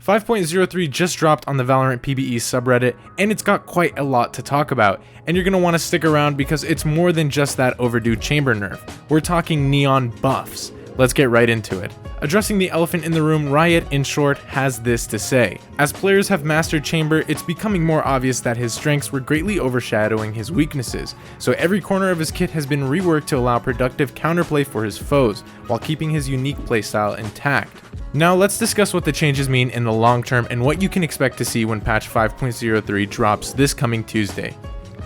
5.03 just dropped on the Valorant PBE subreddit, and it's got quite a lot to talk about, and you're going to want to stick around because it's more than just that overdue chamber nerf. We're talking neon buffs. Let's get right into it. Addressing the elephant in the room, Riot, in short, has this to say. As players have mastered Chamber, it's becoming more obvious that his strengths were greatly overshadowing his weaknesses, so every corner of his kit has been reworked to allow productive counterplay for his foes, while keeping his unique playstyle intact. Now let's discuss what the changes mean in the long term and what you can expect to see when patch 5.03 drops this coming Tuesday.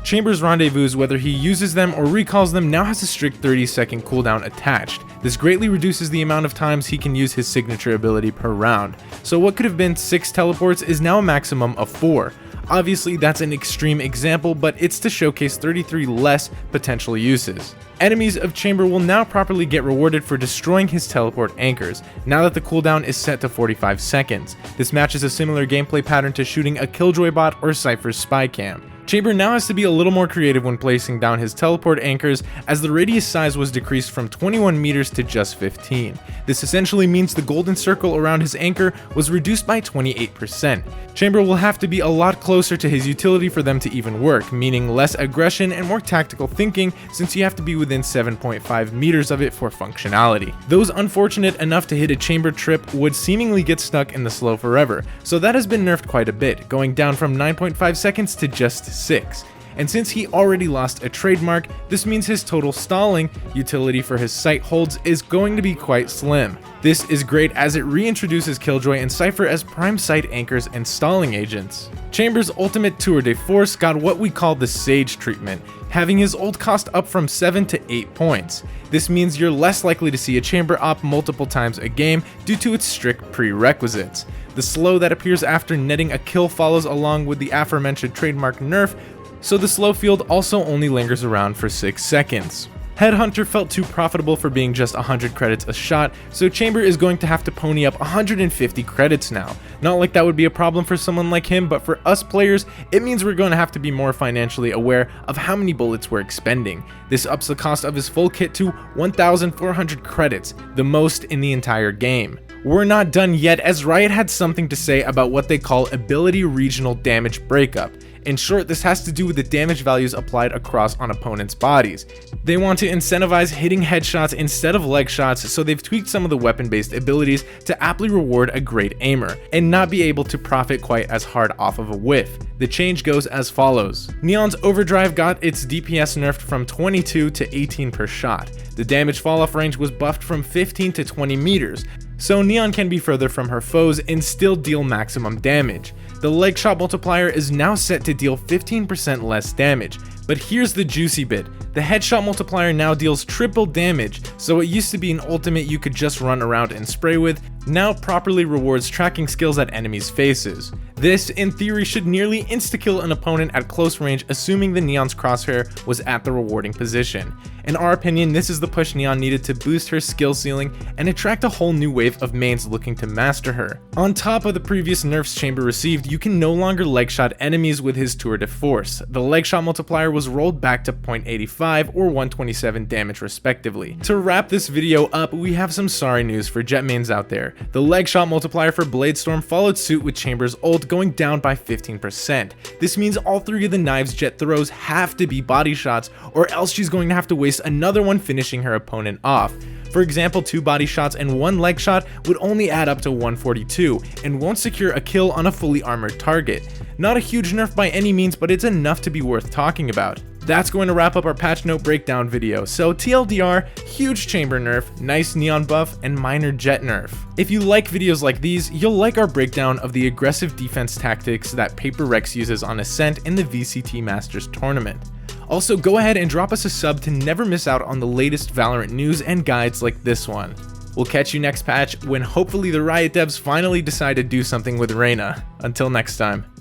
Chamber's rendezvous, whether he uses them or recalls them, now has a strict 30-second cooldown attached. This greatly reduces the amount of times he can use his signature ability per round, so what could have been 6 teleports is now a maximum of 4. Obviously that's an extreme example, but it's to showcase 33 less potential uses. Enemies of Chamber will now properly get rewarded for destroying his teleport anchors, now that the cooldown is set to 45 seconds. This matches a similar gameplay pattern to shooting a Killjoy bot or Cypher's spy cam. Chamber now has to be a little more creative when placing down his teleport anchors, as the radius size was decreased from 21 meters to just 15. This essentially means the golden circle around his anchor was reduced by 28%. Chamber will have to be a lot closer to his utility for them to even work, meaning less aggression and more tactical thinking, since you have to be within 7.5 meters of it for functionality. Those unfortunate enough to hit a Chamber trip would seemingly get stuck in the slow forever, so that has been nerfed quite a bit, going down from 9.5 seconds to just 6. And since he already lost a trademark, this means his total stalling utility for his sight holds is going to be quite slim. This is great as it reintroduces Killjoy and Cypher as prime sight anchors and stalling agents. Chamber's ultimate tour de force got what we call the Sage treatment, having his ult cost up from 7 to 8 points. This means you're less likely to see a Chamber op multiple times a game due to its strict prerequisites. The slow that appears after netting a kill follows along with the aforementioned trademark nerf, so the slow field also only lingers around for 6 seconds. Headhunter felt too profitable for being just 100 credits a shot, so Chamber is going to have to pony up 150 credits now. Not like that would be a problem for someone like him, but for us players, it means we're going to have to be more financially aware of how many bullets we're expending. This ups the cost of his full kit to 1,400 credits, the most in the entire game. We're not done yet, as Riot had something to say about what they call ability regional damage breakup. In short, this has to do with the damage values applied across on opponents' bodies. They want to incentivize hitting headshots instead of leg shots, so they've tweaked some of the weapon-based abilities to aptly reward a great aimer, and not be able to profit quite as hard off of a whiff. The change goes as follows. Neon's Overdrive got its DPS nerfed from 22 to 18 per shot. The damage falloff range was buffed from 15 to 20 meters, so Neon can be further from her foes and still deal maximum damage. The leg shot multiplier is now set to deal 15% less damage, but here's the juicy bit. The headshot multiplier now deals triple damage, so it used to be an ultimate you could just run around and spray with, now properly rewards tracking skills at enemies' faces. This, in theory, should nearly insta-kill an opponent at close range, assuming the Neon's crosshair was at the rewarding position. In our opinion, this is the push Neon needed to boost her skill ceiling and attract a whole new wave of mains looking to master her. On top of the previous nerfs Chamber received, you can no longer leg shot enemies with his tour de force. The leg shot multiplier was rolled back to 0.85 or 127 damage respectively. To wrap this video up, we have some sorry news for Jet mains out there. The leg shot multiplier for Bladestorm followed suit with Chamber's ult, going down by 15%. This means all 3 of the knives Jet throws have to be body shots, or else she's going to have to waste another one finishing her opponent off. For example, 2 body shots and 1 leg shot would only add up to 142 and won't secure a kill on a fully armored target. Not a huge nerf by any means, but it's enough to be worth talking about. That's going to wrap up our patch note breakdown video, so TLDR, huge Chamber nerf, nice Neon buff, and minor Jet nerf. If you like videos like these, you'll like our breakdown of the aggressive defense tactics that Paper Rex uses on Ascent in the VCT Masters tournament. Also, go ahead and drop us a sub to never miss out on the latest Valorant news and guides like this one. We'll catch you next patch when hopefully the Riot devs finally decide to do something with Reyna. Until next time.